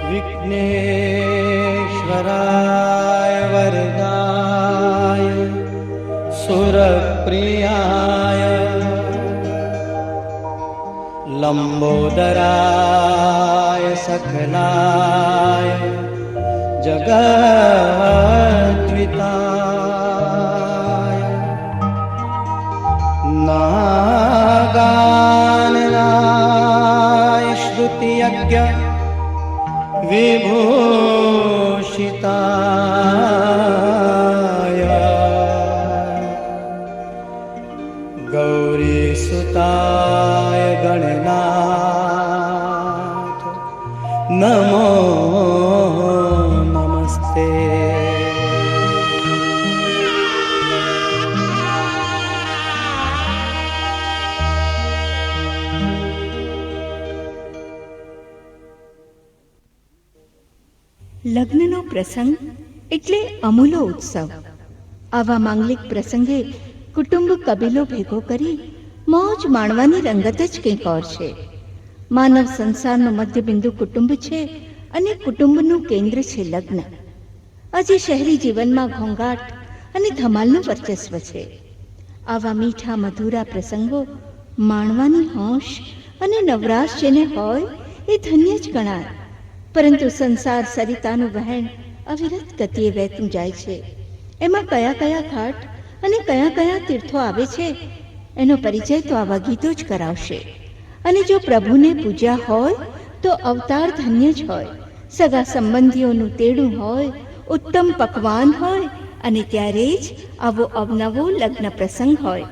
विघ्नेश्वराय वरदाय सुरप्रियाय लंबोदराय सकलाय जगद्विताय नागाननाय श्रुतियज्ञ विभूषिताय गौरीसुताय गणनाथ नमो नमस्ते। લગ્નનો પ્રસંગ એટલે અમૂલો ઉત્સવ. આવા માંગલિક પ્રસંગે કુટુંબ કબીલો ભેગો કરી મોજ માણવાની રંગત જ કંઈક ઓર છે. માનવ સંસારનો મધ્યબિંદુ કુટુંબ છે અને કુટુંબનું કેન્દ્ર છે લગ્ન. આજે શહેરી જીવનમાં ઘોંઘાટ અને ધમાલનું વર્ચસ્વ છે. આવા મીઠા મધુરા પ્રસંગો માણવાની હોશ અને નવરાશ જેને હોય એ ધન્ય જ ગણાય. પરંતુ સંસાર સરિતાનું વહેણ અવિરત ગતિએ વહેતું જાય છે. એમાં કયા કયા ઘાટ અને કયા કયા તીર્થો આવે છે એનો પરિચય તો આવા ગીતો જ કરાવશે. અને જો પ્રભુને પૂજ્યા હોય તો અવતાર ધન્ય જ હોય. સગા સંબંધીઓનું તેડું હોય, ઉત્તમ પકવાન હોય અને ત્યારે જ આવો અવનવો લગ્ન પ્રસંગ હોય.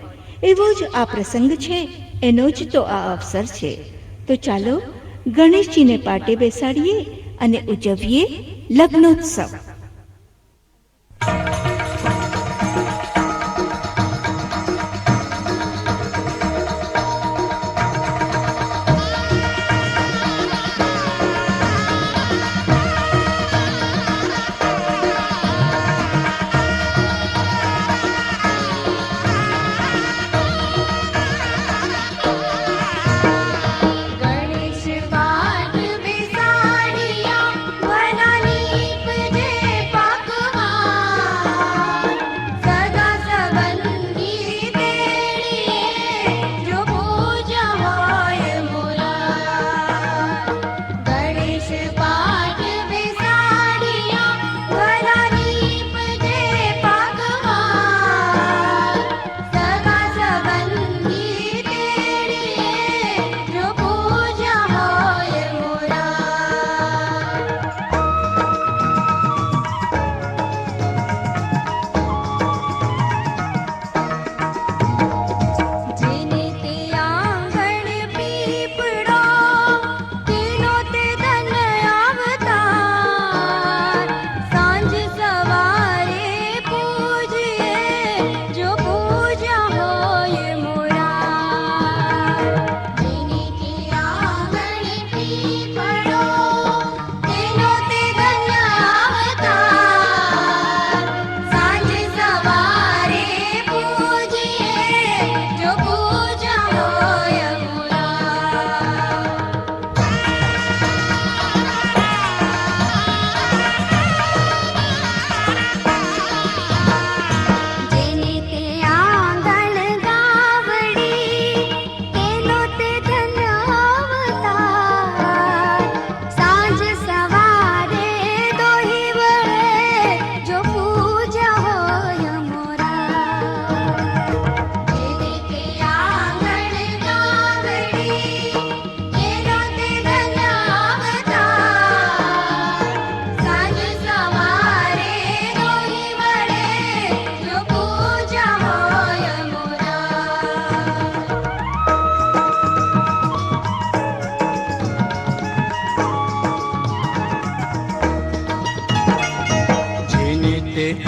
એવો જ આ પ્રસંગ છે, એનો જ તો આ અવસર છે. તો ચાલો ગણેશજીને પાટે બેસાડીએ અને ઉજવીએ લગ્નોત્સવ.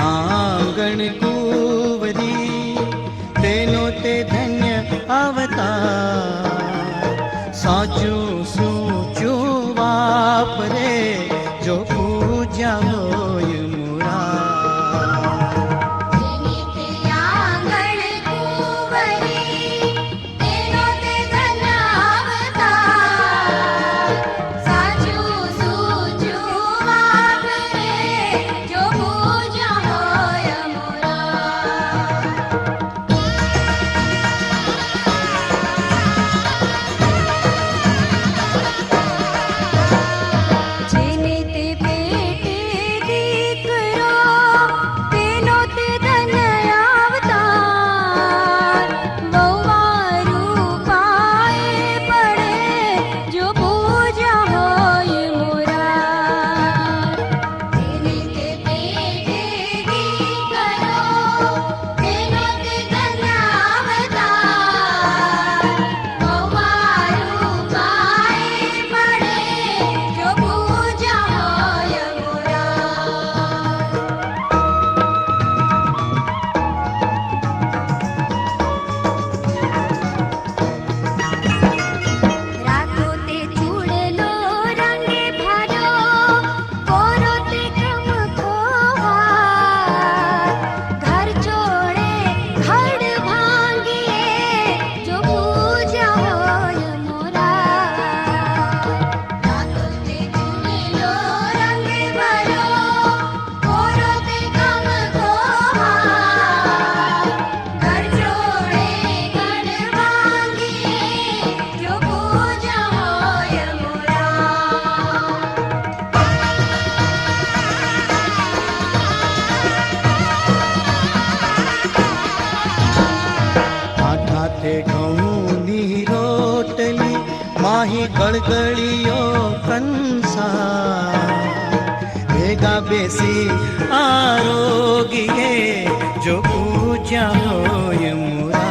આંગણ કુંવરી તેનો તે ધન્ય અવતાર. સાચું સૂચું વાપરે જો પૂજ્યા હોય મુરાર. સાચું સૂચું माही गळगळियो कंसा भेगा बेसी आरोगिये जो पूजा होय मुरा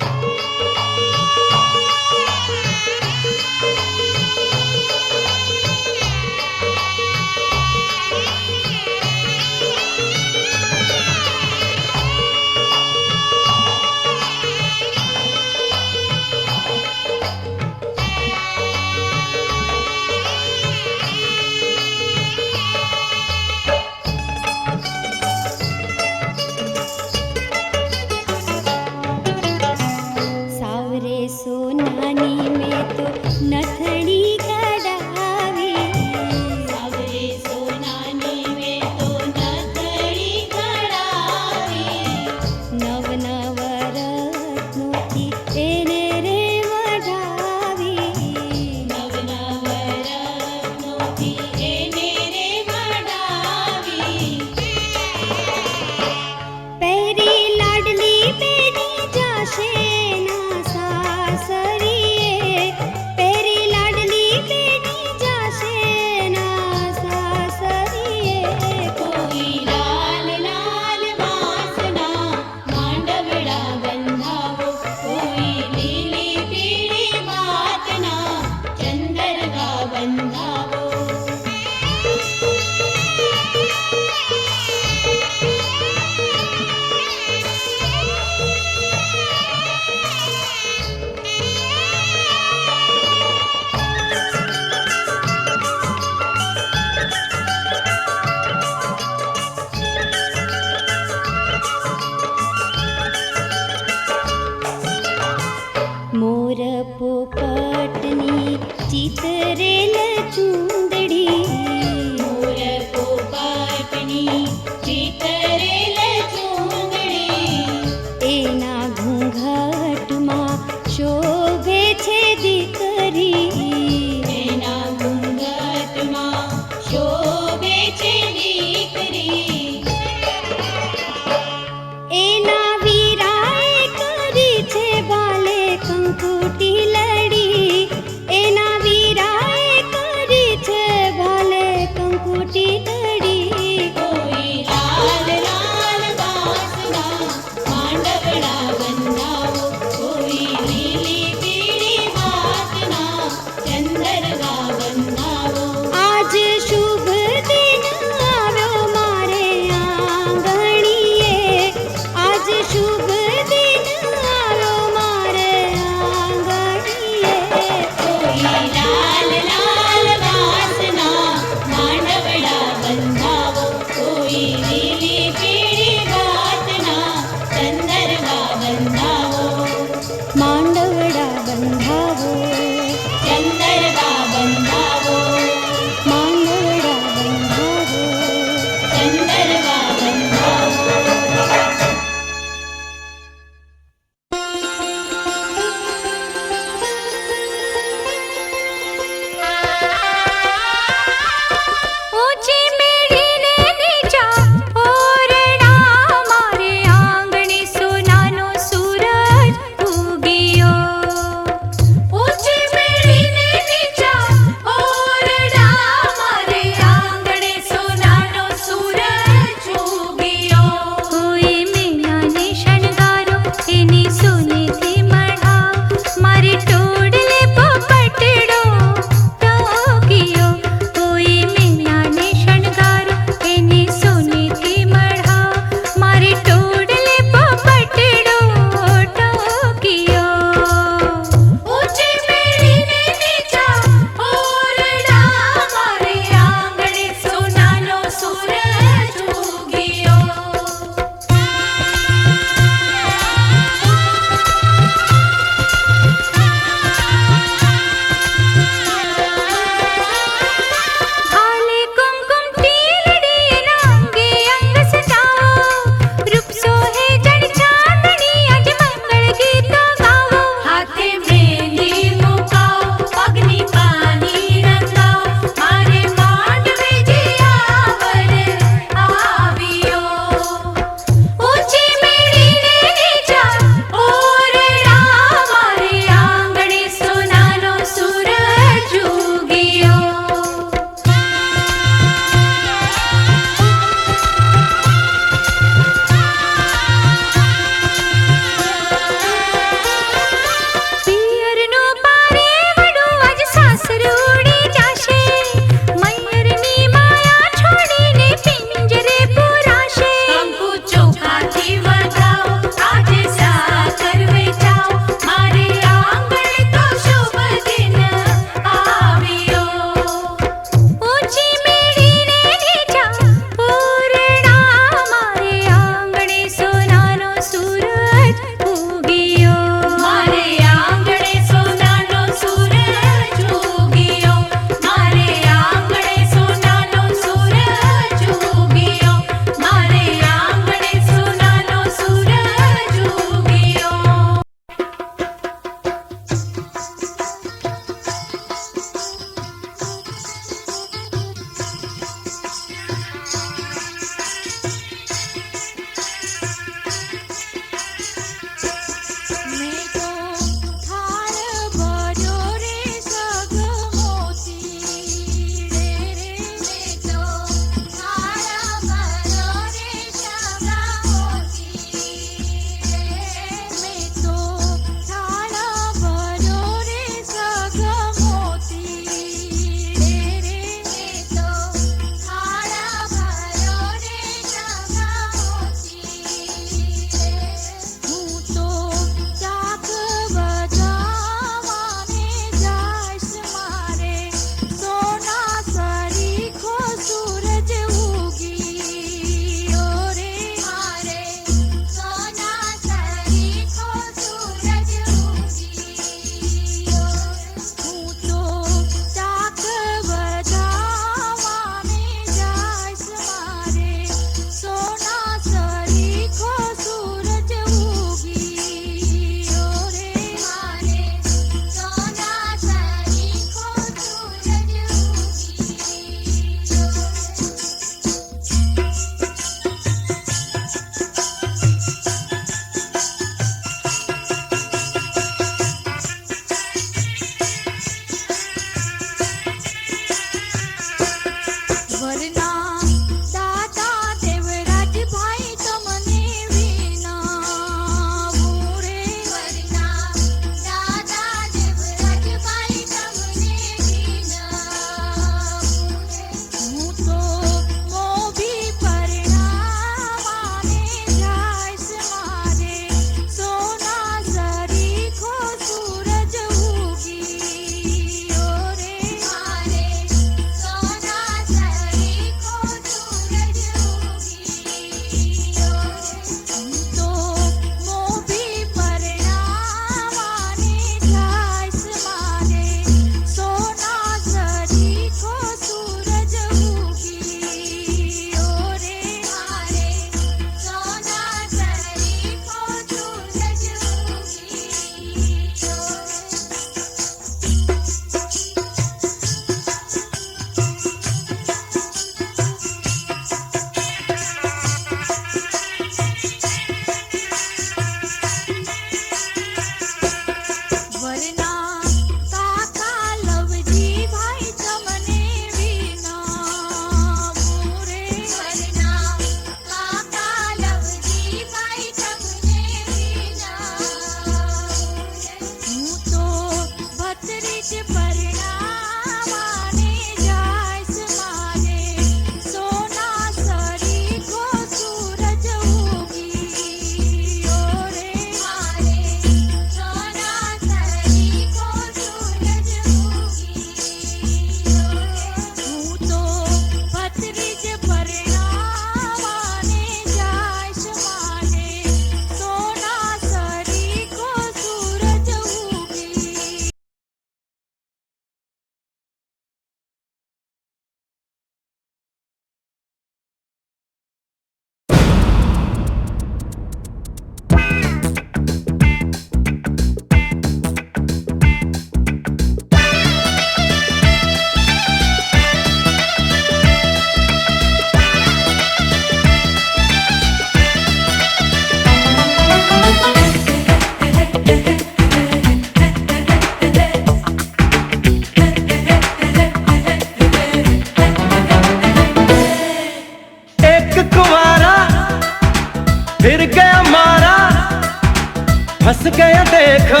फंस गया देखो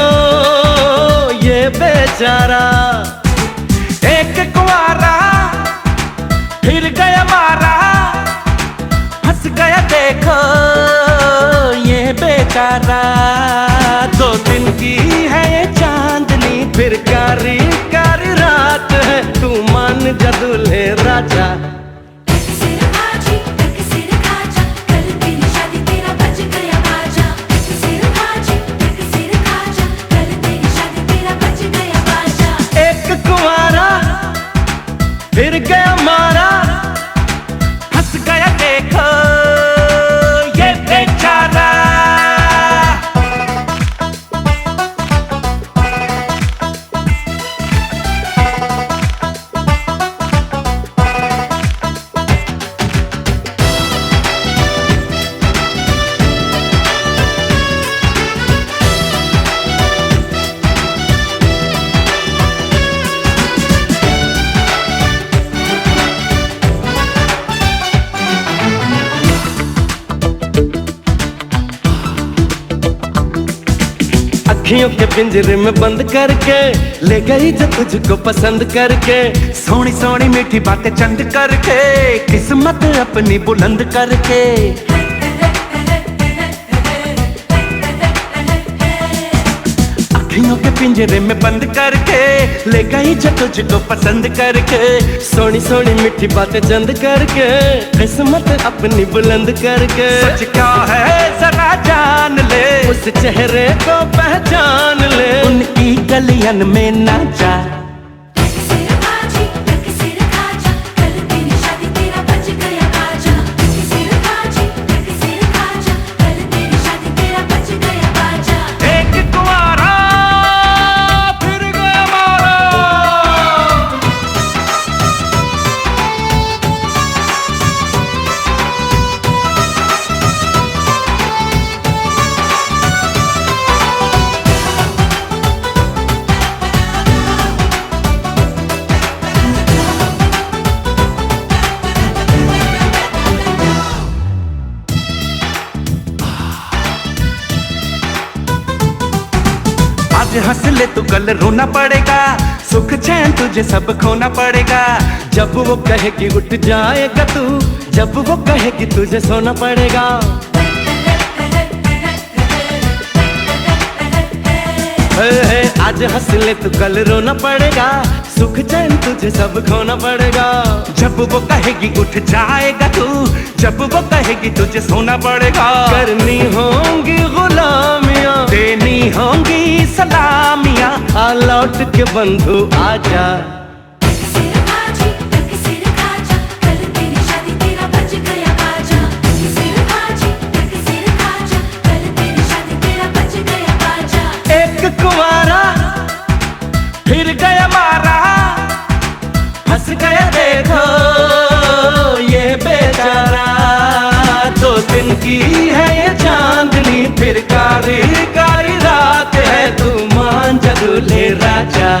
ये बेचारा, एक कुंवारा फिर गया मारा। फंस गया देखो ये बेचारा, 2 दिन की है ये चांदनी, फिर कारी कारी रात है, तू मान जा दूल्हे राजा। एक कुंवारा फिर गया मारा, फंस गया देखो ये बेचारा। अखियों के पिंजरे में बंद करके ले गई जो तुझको पसंद करके, सोनी सोनी मीठी बातें चंद करके, किस्मत अपनी बुलंद करके। अखियों के पिंजरे में बंद करके ले गई जो तुझको पसंद करके, सोनी सोनी मीठी बातें चंद करके, किस्मत अपनी बुलंद करके। सच क्या है जरा जान ले, उस चेहरे को पहचान ले, उनकी गलियन में ना जा। आज हंस ले तू कल रोना पड़ेगा, सुख चैन तुझे सब खोना पड़ेगा। जब वो कहे कि उठ जाएगा तू, जब वो कहे कि तुझे सोना पड़ेगा। आज हंस ले तू कल रोना पड़ेगा, सुख चैन तुझे सब खोना पड़ेगा। जब वो कहेगी उठ जाएगा तू, जब वो कहेगी तुझे सोना पड़ेगा। करनी होंगी गुलामियां, देनी होंगी सलामियां, आ लौट के बंधु आजा। एक कुंवारा फिर गया मारा, फंस गया देखो ये बेचारा। 2 दिन की है ये चांदनी, फिर कारी कारी रात है, तू मान जा दूल्हे राजा।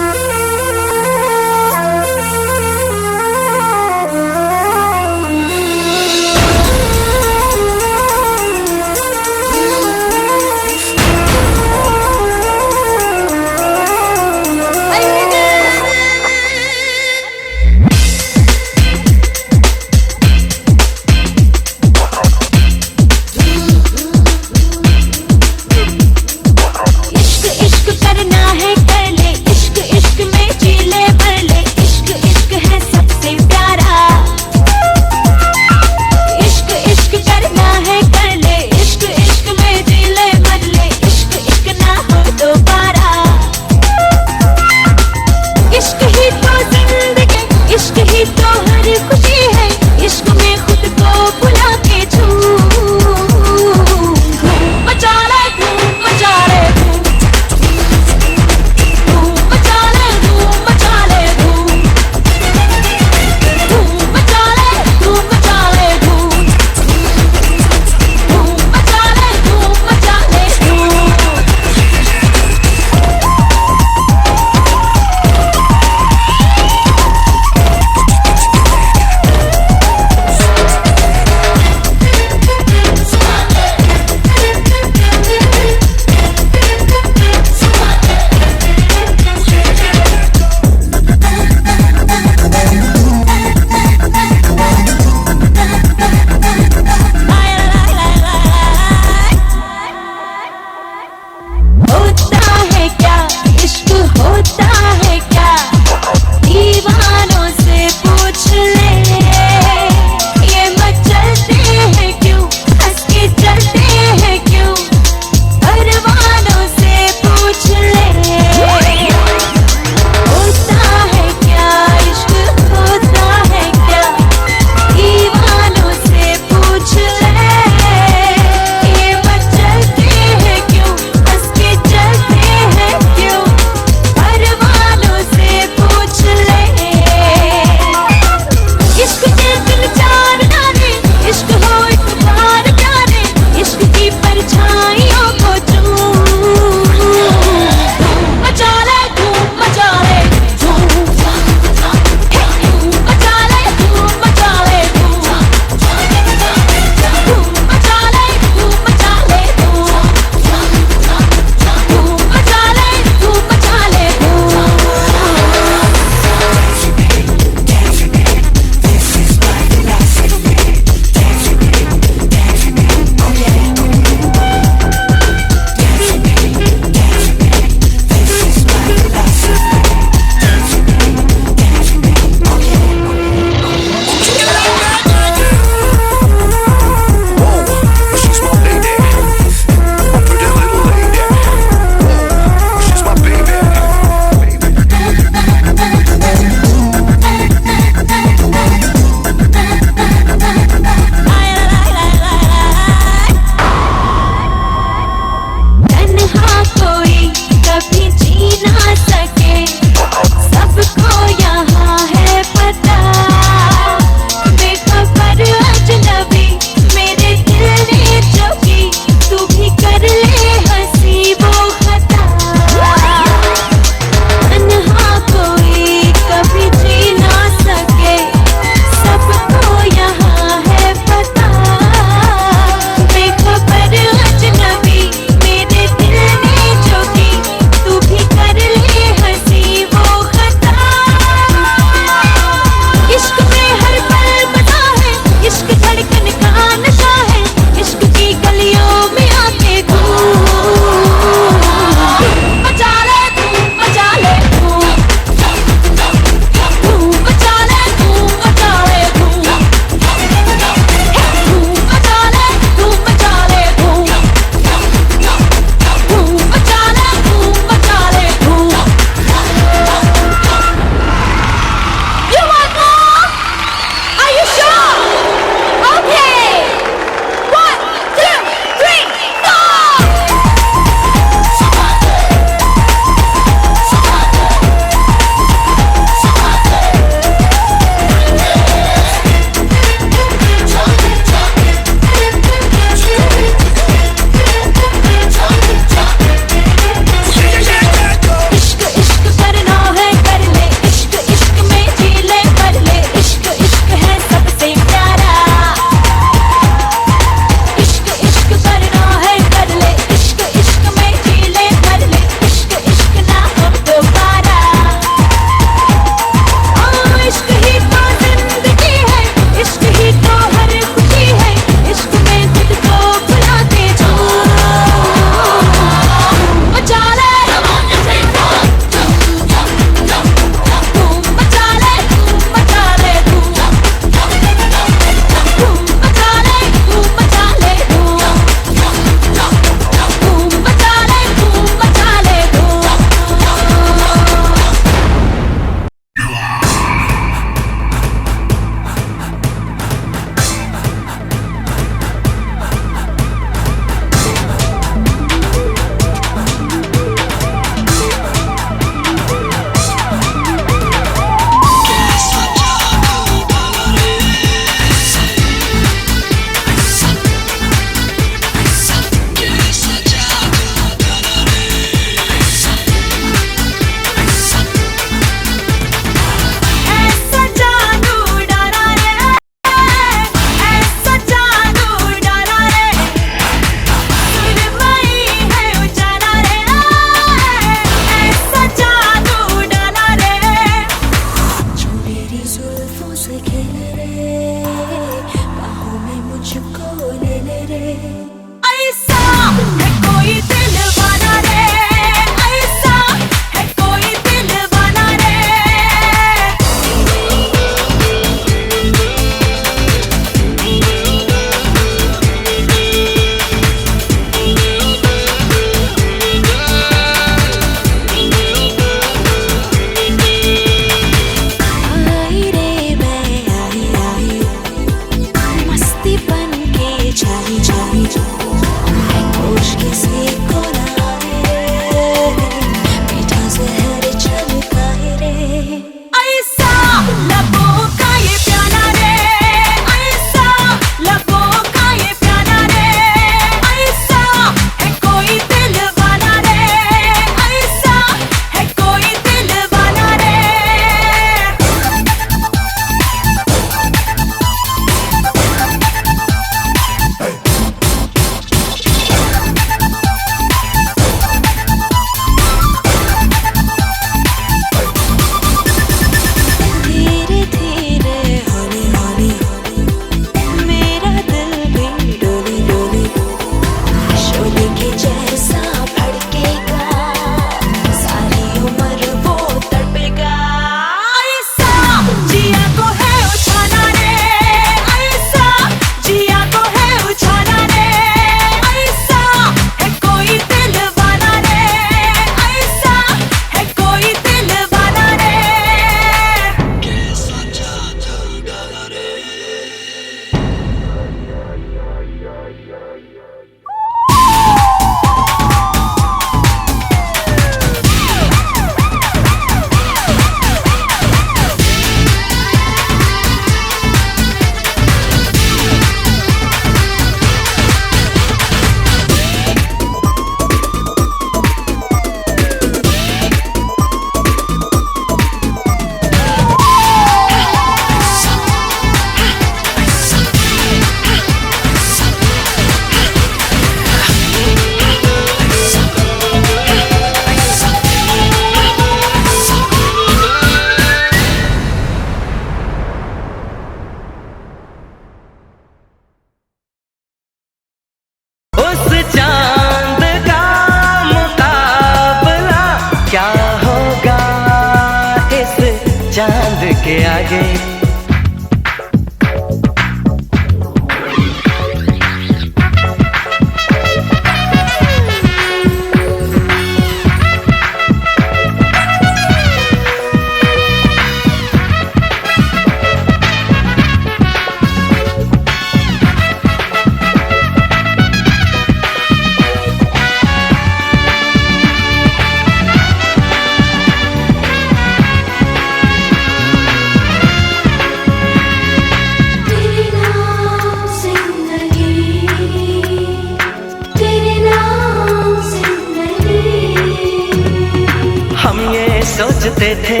सोचते थे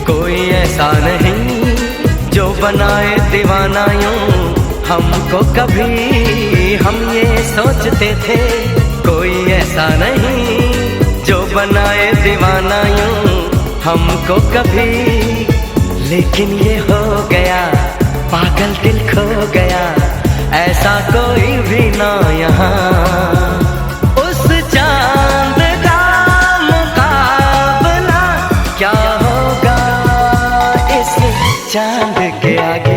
कोई ऐसा नहीं जो बनाए दीवाना यूं हमको कभी। हम ये सोचते थे कोई ऐसा नहीं जो बनाए दीवाना यूं हमको कभी। लेकिन ये हो गया, पागल दिल खो गया, ऐसा कोई भी ना यहाँ। उस चांद का मुकाबला क्या होगा इस चांद के आगे।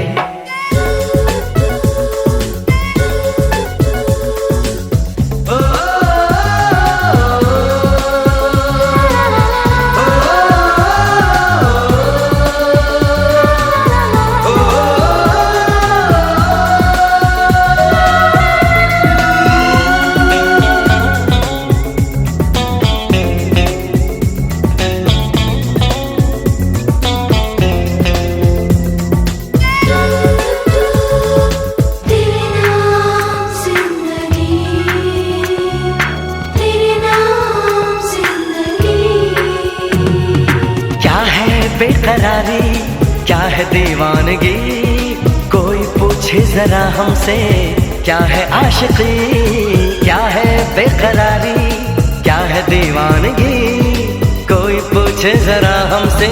बेकरारी क्या है दीवानगी, कोई पूछे जरा हमसे क्या है आशिकी। क्या है बेकरारी क्या है दीवानगी, कोई पूछे जरा हमसे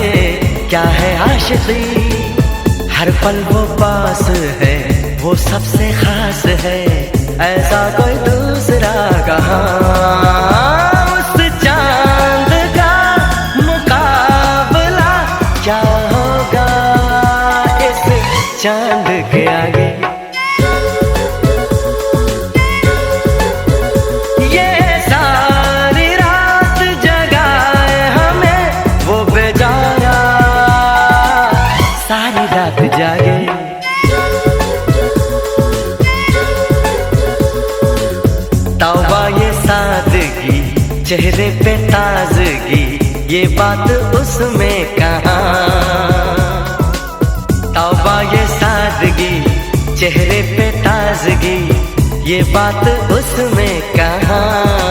क्या है आशिकी। हर पल वो पास है, वो सबसे खास है, ऐसा कोई दूसरा कहाँ। क्या होगा इस चांद के आगे। ये सारी रात जगाए हमें वो बेजाया, सारी रात जागे। तौबा ये सादगी, चेहरे पे ताजगी, ये बात उसमें कहाँ। तौबा ये सादगी, चेहरे पे ताजगी, ये बात उसमें कहाँ।